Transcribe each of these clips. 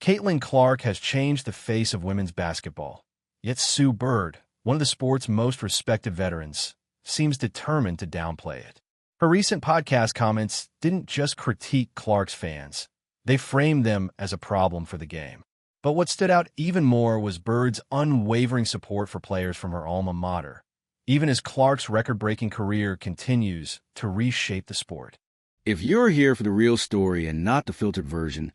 Caitlin Clark has changed the face of women's basketball. Yet Sue Bird, one of the sport's most respected veterans, seems determined to downplay it. Her recent podcast comments didn't just critique Clark's fans. They framed them as a problem for the game. But what stood out even more was Bird's unwavering support for players from her alma mater, even as Clark's record-breaking career continues to reshape the sport. If you're here for the real story and not the filtered version,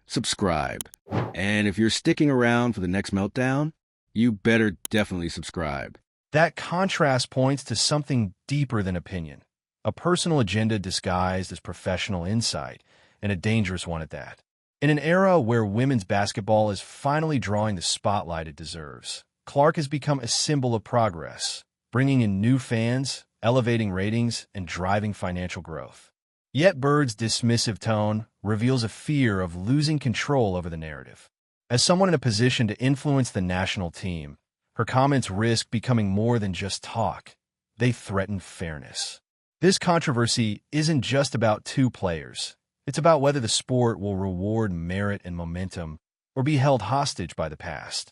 subscribe. And if you're sticking around for the next meltdown, you better definitely subscribe. That contrast points to something deeper than opinion, a personal agenda disguised as professional insight, and a dangerous one at that. In an era where women's basketball is finally drawing the spotlight it deserves, Clark has become a symbol of progress, bringing in new fans, elevating ratings, and driving financial growth. Yet Bird's dismissive tone reveals a fear of losing control over the narrative. As someone in a position to influence the national team, her comments risk becoming more than just talk. They threaten fairness. This controversy isn't just about two players. It's about whether the sport will reward merit and momentum or be held hostage by the past.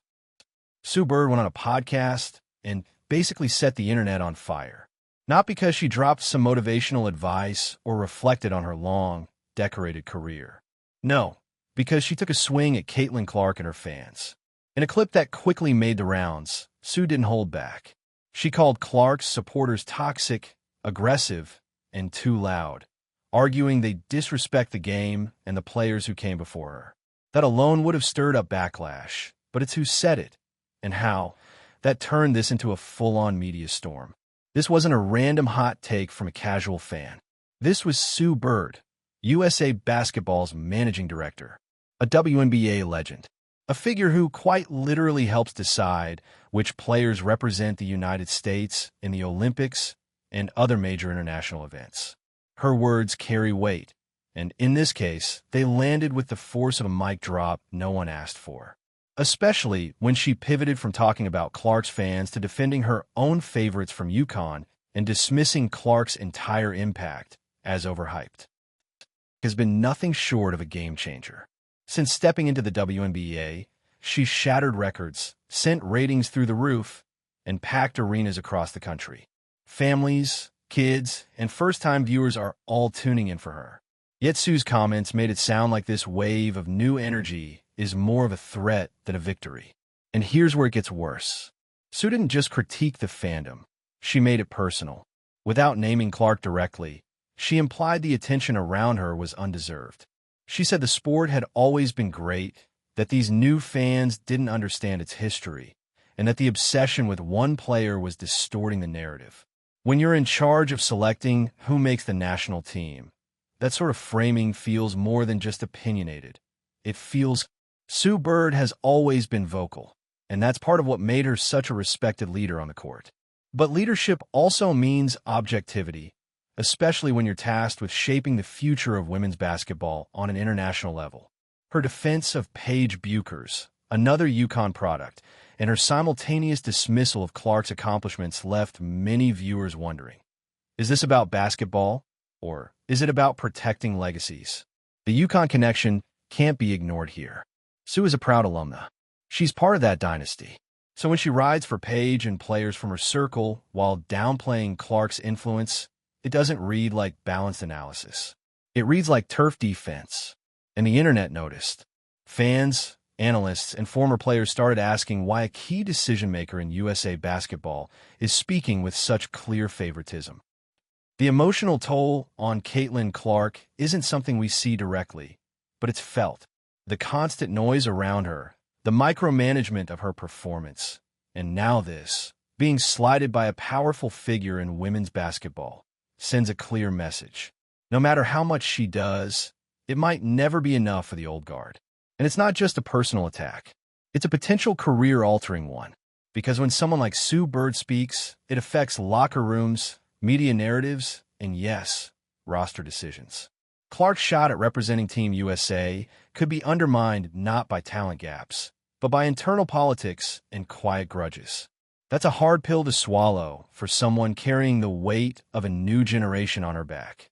Sue Bird went on a podcast and basically set the internet on fire. Not because she dropped some motivational advice or reflected on her long, decorated career. No, because she took a swing at Caitlin Clark and her fans. In a clip that quickly made the rounds, Sue didn't hold back. She called Clark's supporters toxic, aggressive, and too loud, arguing they disrespect the game and the players who came before her. That alone would have stirred up backlash, but it's who said it, and how, that turned this into a full-on media storm. This wasn't a random hot take from a casual fan. This was Sue Bird, USA Basketball's managing director, a WNBA legend, a figure who quite literally helps decide which players represent the United States in the Olympics and other major international events. Her words carry weight, and in this case, they landed with the force of a mic drop no one asked for. Especially when she pivoted from talking about Clark's fans to defending her own favorites from UConn and dismissing Clark's entire impact as overhyped. Has been nothing short of a game-changer. Since stepping into the WNBA, she's shattered records, sent ratings through the roof, and packed arenas across the country. Families, kids, and first-time viewers are all tuning in for her. Yet Sue's comments made it sound like this wave of new energy is more of a threat than a victory. And here's where it gets worse. Sue didn't just critique the fandom. She made it personal. Without naming Clark directly, she implied the attention around her was undeserved. She said the sport had always been great, that these new fans didn't understand its history, and that the obsession with one player was distorting the narrative. When you're in charge of selecting who makes the national team, that sort of framing feels more than just opinionated. It feels... Sue Bird has always been vocal, and that's part of what made her such a respected leader on the court. But leadership also means objectivity, especially when you're tasked with shaping the future of women's basketball on an international level. Her defense of Paige Buchers, another UConn product, and her simultaneous dismissal of Clark's accomplishments left many viewers wondering, is this about basketball, or is it about protecting legacies? The UConn connection can't be ignored here. Sue is a proud alumna. She's part of that dynasty. So when she rides for Paige and players from her circle while downplaying Clark's influence, it doesn't read like balanced analysis. It reads like turf defense. And the internet noticed. Fans, analysts, and former players started asking why a key decision-maker in USA basketball is speaking with such clear favoritism. The emotional toll on Caitlin Clark isn't something we see directly, but it's felt. The constant noise around her, the micromanagement of her performance, and now this, being slighted by a powerful figure in women's basketball, sends a clear message. No matter how much she does, it might never be enough for the old guard. And it's not just a personal attack. It's a potential career-altering one. Because when someone like Sue Bird speaks, it affects locker rooms, media narratives, and yes, roster decisions. Clark's shot at representing Team USA could be undermined not by talent gaps, but by internal politics and quiet grudges. That's a hard pill to swallow for someone carrying the weight of a new generation on her back.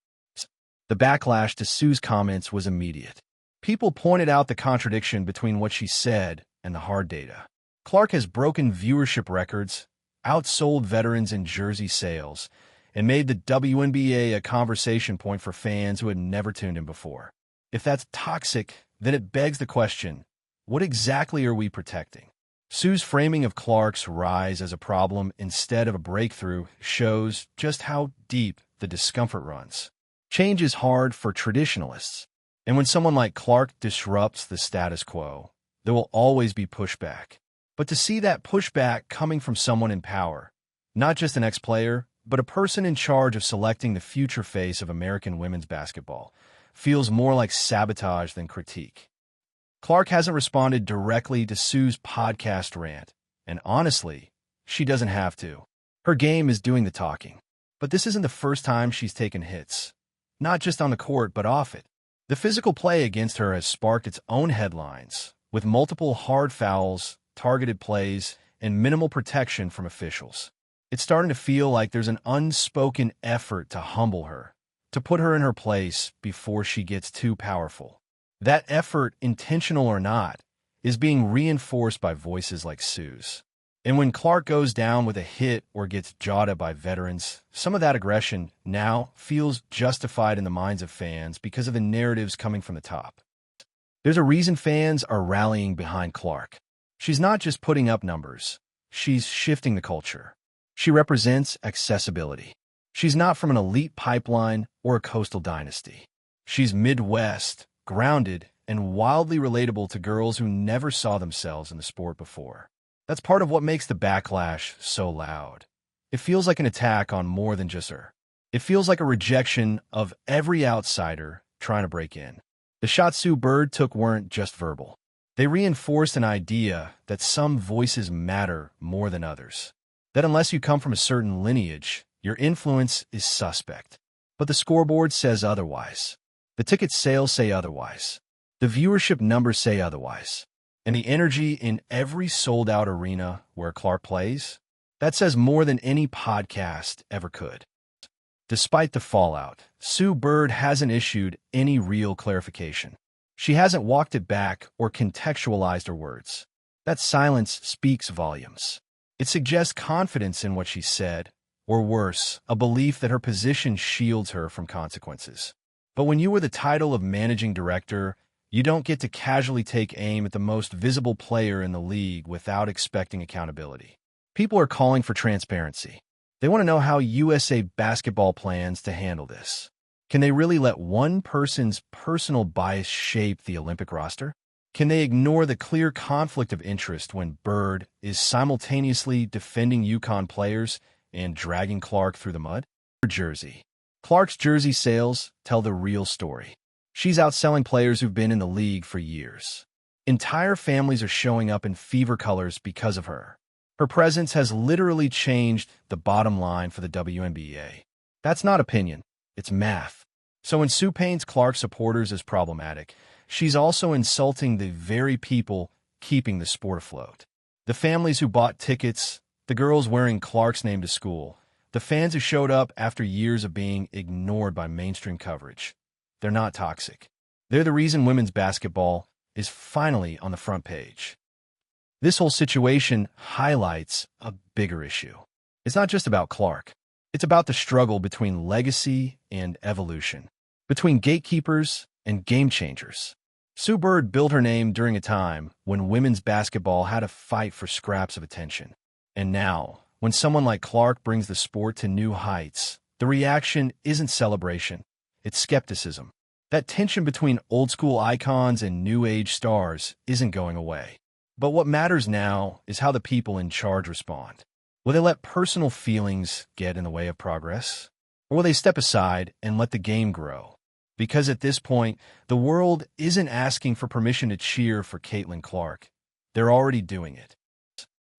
The backlash to Sue's comments was immediate. People pointed out the contradiction between what she said and the hard data. Clark has broken viewership records, outsold veterans in jersey sales, and made the WNBA a conversation point for fans who had never tuned in before. If that's toxic, then it begs the question, what exactly are we protecting? Sue's framing of Clark's rise as a problem instead of a breakthrough shows just how deep the discomfort runs. Change is hard for traditionalists, and when someone like Clark disrupts the status quo, there will always be pushback. But to see that pushback coming from someone in power, not just an ex-player, but a person in charge of selecting the future face of American women's basketball, feels more like sabotage than critique. Clark hasn't responded directly to Sue's podcast rant, and honestly, she doesn't have to. Her game is doing the talking. But this isn't the first time she's taken hits, not just on the court but off it. The physical play against her has sparked its own headlines, with multiple hard fouls, targeted plays, and minimal protection from officials. It's starting to feel like there's an unspoken effort to humble her, to put her in her place before she gets too powerful. That effort, intentional or not, is being reinforced by voices like Sue's. And when Clark goes down with a hit or gets jawed by veterans, some of that aggression now feels justified in the minds of fans because of the narratives coming from the top. There's a reason fans are rallying behind Clark. She's not just putting up numbers. She's shifting the culture. She represents accessibility. She's not from an elite pipeline or a coastal dynasty. She's Midwest, grounded, and wildly relatable to girls who never saw themselves in the sport before. That's part of what makes the backlash so loud. It feels like an attack on more than just her. It feels like a rejection of every outsider trying to break in. The shots Sue Bird took weren't just verbal. They reinforced an idea that some voices matter more than others. That unless you come from a certain lineage, your influence is suspect. But the scoreboard says otherwise. The ticket sales say otherwise. The viewership numbers say otherwise. And the energy in every sold-out arena where Clark plays, that says more than any podcast ever could. Despite the fallout, Sue Bird hasn't issued any real clarification. She hasn't walked it back or contextualized her words. That silence speaks volumes. It suggests confidence in what she said, or worse, a belief that her position shields her from consequences. But when you are the title of managing director, you don't get to casually take aim at the most visible player in the league without expecting accountability. People are calling for transparency. They want to know how USA Basketball plans to handle this. Can they really let one person's personal bias shape the Olympic roster? Can they ignore the clear conflict of interest when Bird is simultaneously defending UConn players and dragging Clark through the mud? Her jersey. Clark's jersey sales tell the real story. She's outselling players who've been in the league for years. Entire families are showing up in fever colors because of her. Her presence has literally changed the bottom line for the WNBA. That's not opinion, it's math. So when Sue paints Clark supporters as problematic, she's also insulting the very people keeping the sport afloat. The families who bought tickets, the girls wearing Clark's name to school, the fans who showed up after years of being ignored by mainstream coverage. They're not toxic. They're the reason women's basketball is finally on the front page. This whole situation highlights a bigger issue. It's not just about Clark. It's about the struggle between legacy and evolution, between gatekeepers and game changers. Sue Bird built her name during a time when women's basketball had to fight for scraps of attention. And now, when someone like Clark brings the sport to new heights, the reaction isn't celebration. It's skepticism. That tension between old-school icons and new-age stars isn't going away. But what matters now is how the people in charge respond. Will they let personal feelings get in the way of progress? Or will they step aside and let the game grow? Because at this point, the world isn't asking for permission to cheer for Caitlin Clark. They're already doing it.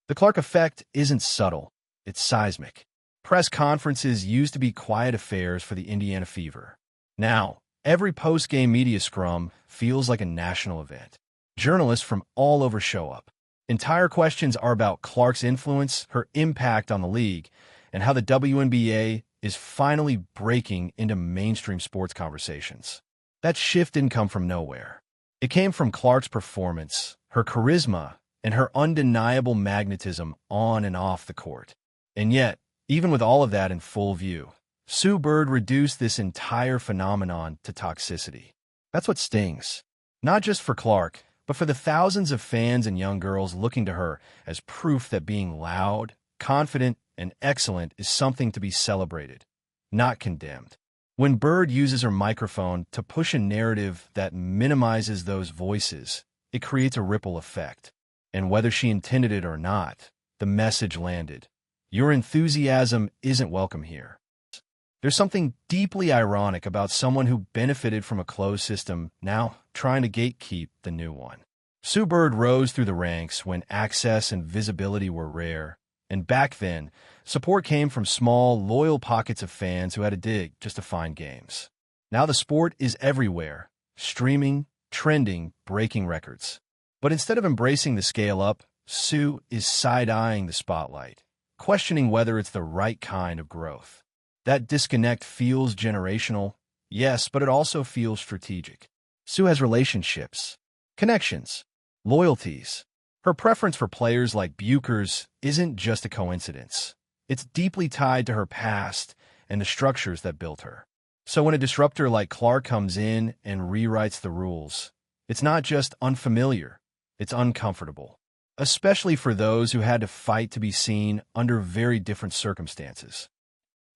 The Clark effect isn't subtle. It's seismic. Press conferences used to be quiet affairs for the Indiana Fever. Now, every post-game media scrum feels like a national event. Journalists from all over show up. Entire questions are about Clark's influence, her impact on the league, and how the WNBA is finally breaking into mainstream sports conversations. That shift didn't come from nowhere. It came from Clark's performance, her charisma, and her undeniable magnetism on and off the court. And yet, even with all of that in full view, Sue Bird reduced this entire phenomenon to toxicity. That's what stings. Not just for Clark, but for the thousands of fans and young girls looking to her as proof that being loud, confident, and excellent is something to be celebrated, not condemned. When Bird uses her microphone to push a narrative that minimizes those voices, it creates a ripple effect. And whether she intended it or not, the message landed. Your enthusiasm isn't welcome here. There's something deeply ironic about someone who benefited from a closed system now trying to gatekeep the new one. Sue Bird rose through the ranks when access and visibility were rare, and back then, support came from small, loyal pockets of fans who had to dig just to find games. Now the sport is everywhere, streaming, trending, breaking records. But instead of embracing the scale-up, Sue is side-eyeing the spotlight, questioning whether it's the right kind of growth. That disconnect feels generational, yes, but it also feels strategic. Sue has relationships, connections, loyalties. Her preference for players like Buchers isn't just a coincidence. It's deeply tied to her past and the structures that built her. So when a disruptor like Clark comes in and rewrites the rules, it's not just unfamiliar, it's uncomfortable, especially for those who had to fight to be seen under very different circumstances.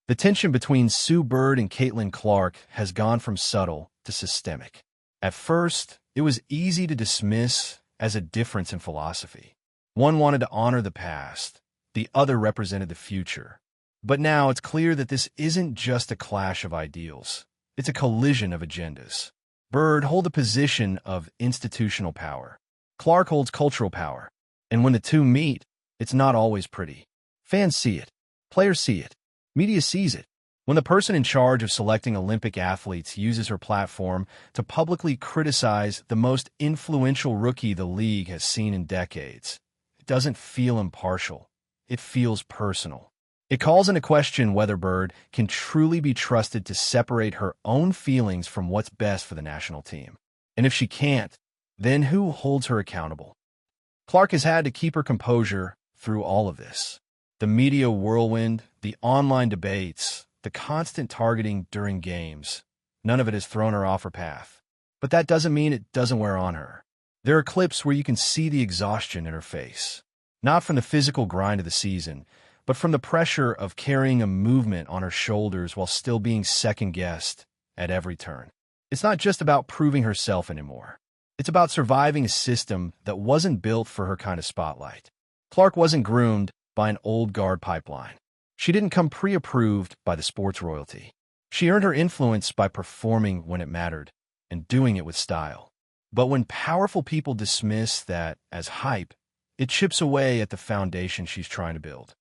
The tension between Sue Bird and Caitlin Clark has gone from subtle to systemic. At first, it was easy to dismiss as a difference in philosophy. One wanted to honor the past, the other represented the future. But now it's clear that this isn't just a clash of ideals. It's a collision of agendas. Bird holds a position of institutional power. Clark holds cultural power. And when the two meet, it's not always pretty. Fans see it. Players see it. Media sees it. When the person in charge of selecting Olympic athletes uses her platform to publicly criticize the most influential rookie the league has seen in decades, it doesn't feel impartial. It feels personal. It calls into question whether Bird can truly be trusted to separate her own feelings from what's best for the national team. And if she can't, then who holds her accountable? Clark has had to keep her composure through all of this. The media whirlwind, the online debates, the constant targeting during games, none of it has thrown her off her path. But that doesn't mean it doesn't wear on her. There are clips where you can see the exhaustion in her face, not from the physical grind of the season, but from the pressure of carrying a movement on her shoulders while still being second-guessed at every turn. It's not just about proving herself anymore. It's about surviving a system that wasn't built for her kind of spotlight. Clark wasn't groomed by an old guard pipeline. She didn't come pre-approved by the sports royalty. She earned her influence by performing when it mattered and doing it with style. But when powerful people dismiss that as hype, it chips away at the foundation she's trying to build.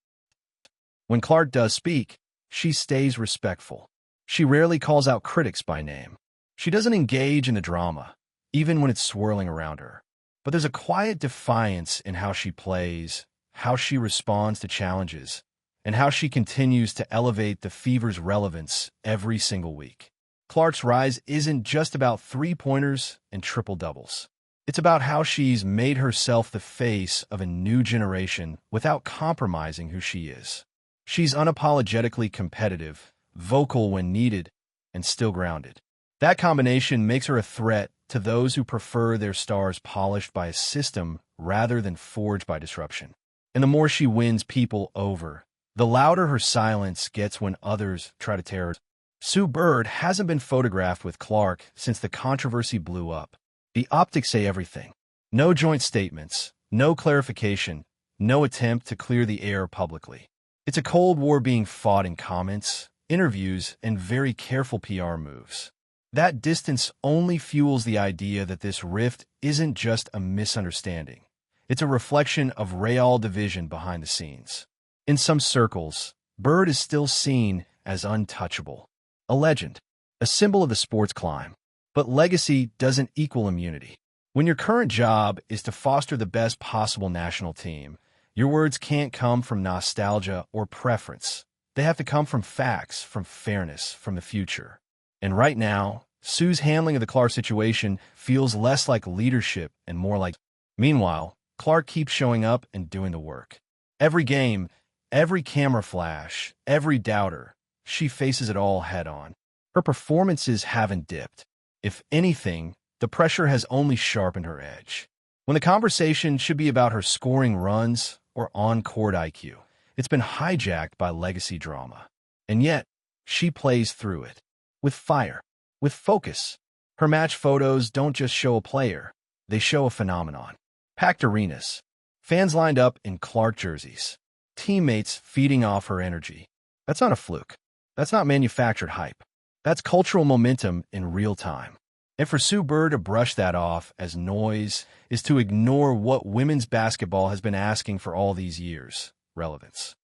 When Clark does speak, she stays respectful. She rarely calls out critics by name. She doesn't engage in the drama, even when it's swirling around her. But there's a quiet defiance in how she plays, how she responds to challenges, and how she continues to elevate the Fever's relevance every single week. Clark's rise isn't just about three-pointers and triple-doubles. It's about how she's made herself the face of a new generation without compromising who she is. She's unapologetically competitive, vocal when needed, and still grounded. That combination makes her a threat to those who prefer their stars polished by a system rather than forged by disruption. And the more she wins people over, the louder her silence gets when others try to tear her. Sue Bird hasn't been photographed with Clark since the controversy blew up. The optics say everything. No joint statements, no clarification, no attempt to clear the air publicly. It's a Cold War being fought in comments, interviews, and very careful PR moves. That distance only fuels the idea that this rift isn't just a misunderstanding. It's a reflection of real division behind the scenes. In some circles, Bird is still seen as untouchable, a legend, a symbol of the sports climb. But legacy doesn't equal immunity. When your current job is to foster the best possible national team, your words can't come from nostalgia or preference. They have to come from facts, from fairness, from the future. And right now, Sue's handling of the Clark situation feels less like leadership and more like... Meanwhile, Clark keeps showing up and doing the work. Every game, every camera flash, every doubter, she faces it all head-on. Her performances haven't dipped. If anything, the pressure has only sharpened her edge. When the conversation should be about her scoring runs or on-court IQ, it's been hijacked by legacy drama. And yet, she plays through it. With fire. With focus. Her match photos don't just show a player, they show a phenomenon. Packed arenas. Fans lined up in Clark jerseys. Teammates feeding off her energy. That's not a fluke. That's not manufactured hype. That's cultural momentum in real time. And for Sue Bird to brush that off as noise is to ignore what women's basketball has been asking for all these years: relevance.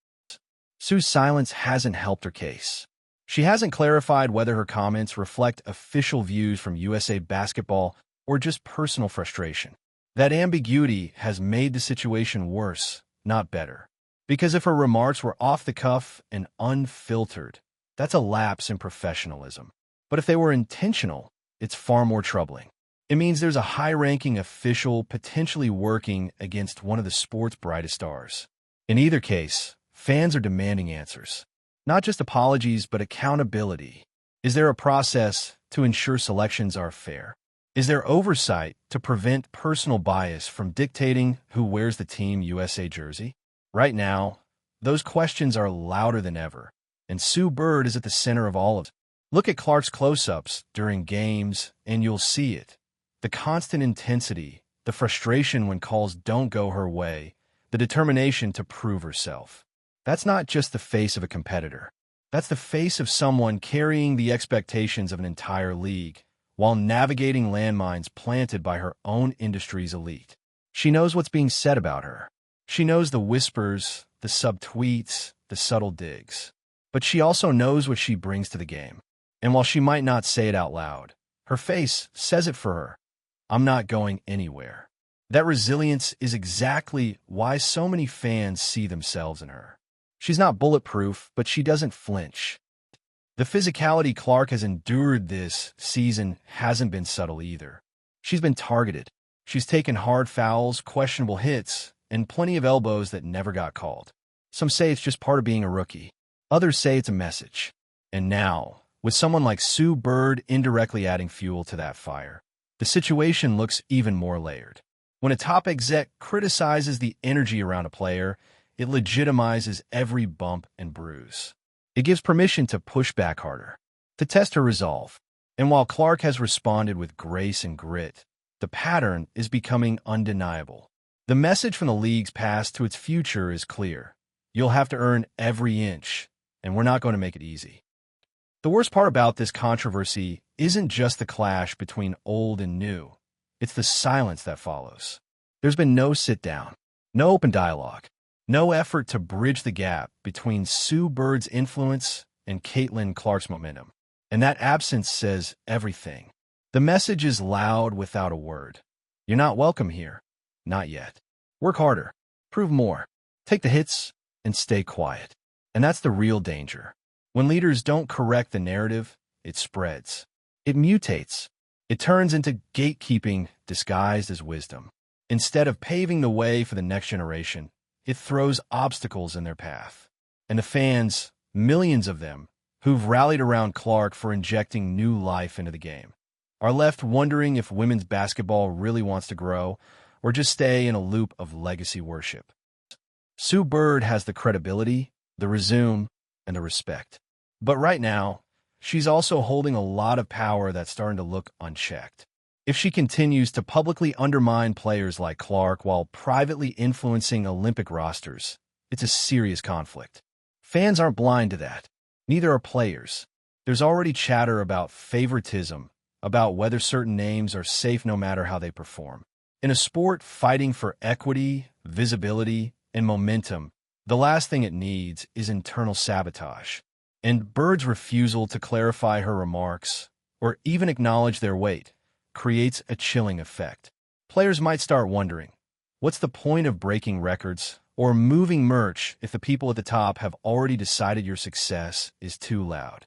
Sue's silence hasn't helped her case. She hasn't clarified whether her comments reflect official views from USA Basketball or just personal frustration. That ambiguity has made the situation worse, not better. Because if her remarks were off the cuff and unfiltered, that's a lapse in professionalism. But if they were intentional, it's far more troubling. It means there's a high-ranking official potentially working against one of the sport's brightest stars. In either case, fans are demanding answers. Not just apologies, but accountability. Is there a process to ensure selections are fair? Is there oversight to prevent personal bias from dictating who wears the Team USA jersey? Right now, those questions are louder than ever, and Sue Bird is at the center of all of it. Look at Clark's close-ups during games, and you'll see it. The constant intensity, the frustration when calls don't go her way, the determination to prove herself. That's not just the face of a competitor. That's the face of someone carrying the expectations of an entire league while navigating landmines planted by her own industry's elite. She knows what's being said about her. She knows the whispers, the subtweets, the subtle digs. But she also knows what she brings to the game. And while she might not say it out loud, her face says it for her. I'm not going anywhere. That resilience is exactly why so many fans see themselves in her. She's not bulletproof, but she doesn't flinch. The physicality Clark has endured this season hasn't been subtle either. She's been targeted. She's taken hard fouls, questionable hits, and plenty of elbows that never got called. Some say it's just part of being a rookie. Others say it's a message. And now, with someone like Sue Bird indirectly adding fuel to that fire, the situation looks even more layered. When a top exec criticizes the energy around a player, it legitimizes every bump and bruise. It gives permission to push back harder, to test her resolve. And while Clark has responded with grace and grit, the pattern is becoming undeniable. The message from the league's past to its future is clear. You'll have to earn every inch, and we're not going to make it easy. The worst part about this controversy isn't just the clash between old and new. It's the silence that follows. There's been no sit-down, no open dialogue, no effort to bridge the gap between Sue Bird's influence and Caitlin Clark's momentum. And that absence says everything. The message is loud without a word. You're not welcome here. Not yet. Work harder. Prove more. Take the hits and stay quiet. And that's the real danger. When leaders don't correct the narrative, it spreads. It mutates. It turns into gatekeeping disguised as wisdom. Instead of paving the way for the next generation, it throws obstacles in their path. And the fans, millions of them, who've rallied around Clark for injecting new life into the game, are left wondering if women's basketball really wants to grow or just stay in a loop of legacy worship. Sue Bird has the credibility, the resume, and the respect. But right now, she's also holding a lot of power that's starting to look unchecked. If she continues to publicly undermine players like Clark while privately influencing Olympic rosters, it's a serious conflict. Fans aren't blind to that. Neither are players. There's already chatter about favoritism, about whether certain names are safe no matter how they perform. In a sport fighting for equity, visibility, and momentum, the last thing it needs is internal sabotage. And Bird's refusal to clarify her remarks, or even acknowledge their weight, creates a chilling effect. Players might start wondering, what's the point of breaking records or moving merch if the people at the top have already decided your success is too loud?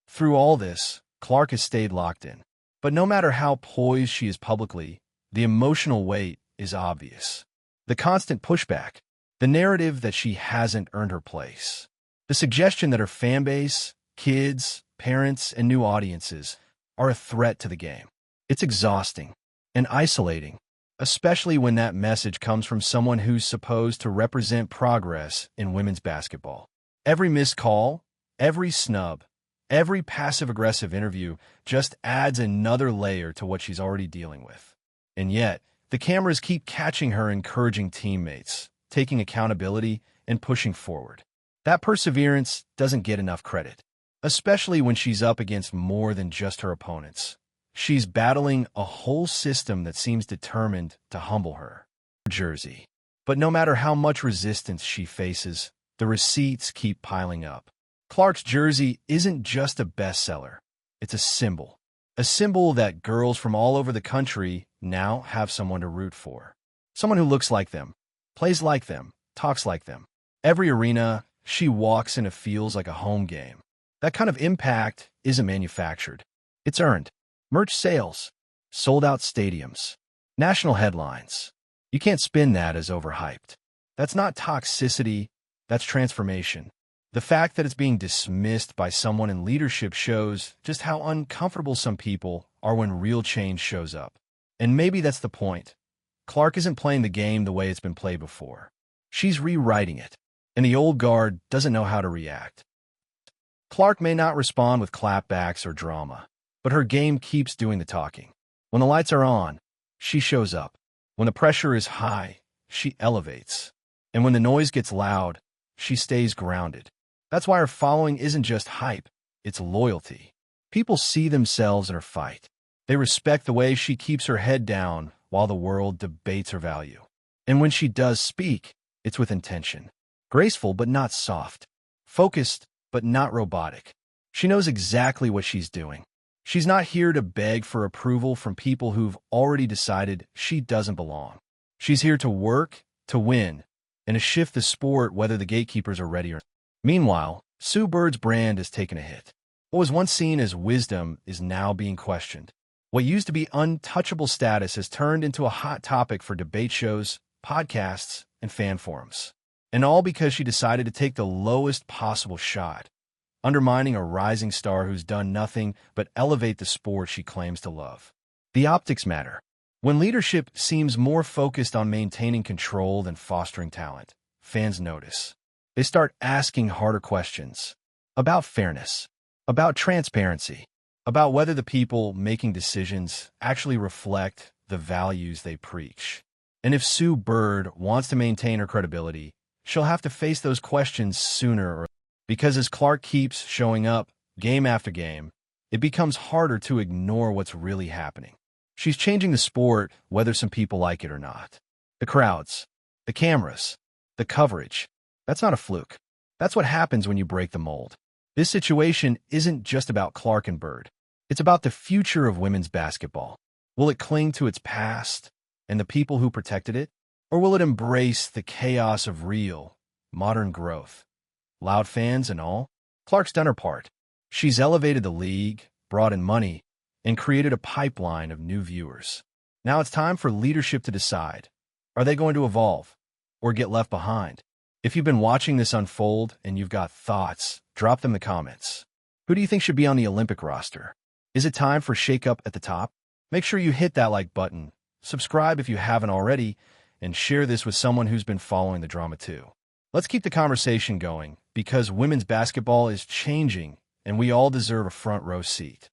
Through all this, Clark has stayed locked in. But no matter how poised she is publicly, the emotional weight is obvious. The constant pushback, the narrative that she hasn't earned her place, the suggestion that her fan base, kids, parents, and new audiences are a threat to the game. It's exhausting and isolating, especially when that message comes from someone who's supposed to represent progress in women's basketball. Every missed call, every snub, every passive-aggressive interview just adds another layer to what she's already dealing with. And yet, the cameras keep catching her encouraging teammates, taking accountability, and pushing forward. That perseverance doesn't get enough credit, especially when she's up against more than just her opponents. She's battling a whole system that seems determined to humble her. Jersey. But no matter how much resistance she faces, the receipts keep piling up. Clark's jersey isn't just a bestseller. It's a symbol that girls from all over the country now have someone to root for. Someone who looks like them, plays like them, talks like them. Every arena she walks in feels like a home game. That kind of impact isn't manufactured. It's earned. Merch sales, sold-out stadiums, national headlines. You can't spin that as overhyped. That's not toxicity, that's transformation. The fact that it's being dismissed by someone in leadership shows just how uncomfortable some people are when real change shows up. And maybe that's the point. Clark isn't playing the game the way it's been played before. She's rewriting it, and the old guard doesn't know how to react. Clark may not respond with clapbacks or drama, but her game keeps doing the talking. When the lights are on, she shows up. When the pressure is high, she elevates. And when the noise gets loud, she stays grounded. That's why her following isn't just hype, it's loyalty. People see themselves in her fight. They respect the way she keeps her head down while the world debates her value. And when she does speak, it's with intention. Graceful but not soft. Focused but not robotic. She knows exactly what she's doing. She's not here to beg for approval from people who've already decided she doesn't belong. She's here to work, to win, and to shift the sport whether the gatekeepers are ready or not. Meanwhile, Sue Bird's brand has taken a hit. What was once seen as wisdom is now being questioned. What used to be untouchable status has turned into a hot topic for debate shows, podcasts, and fan forums. And all because she decided to take the lowest possible shot, undermining a rising star who's done nothing but elevate the sport she claims to love. The optics matter. When leadership seems more focused on maintaining control than fostering talent, fans notice. They start asking harder questions about fairness, about transparency, about whether the people making decisions actually reflect the values they preach. And if Sue Bird wants to maintain her credibility, she'll have to face those questions sooner or later. Because as Clark keeps showing up, game after game, it becomes harder to ignore what's really happening. She's changing the sport, whether some people like it or not. The crowds, the cameras, the coverage. That's not a fluke. That's what happens when you break the mold. This situation isn't just about Clark and Bird. It's about the future of women's basketball. Will it cling to its past and the people who protected it? Or will it embrace the chaos of real, modern growth? Loud fans and all? Clark's done her part. She's elevated the league, brought in money, and created a pipeline of new viewers. Now it's time for leadership to decide. Are they going to evolve or get left behind? If you've been watching this unfold and you've got thoughts, drop them in the comments. Who do you think should be on the Olympic roster? Is it time for shake-up at the top? Make sure you hit that like button, subscribe if you haven't already, and share this with someone who's been following the drama too. Let's keep the conversation going, because women's basketball is changing, and we all deserve a front row seat.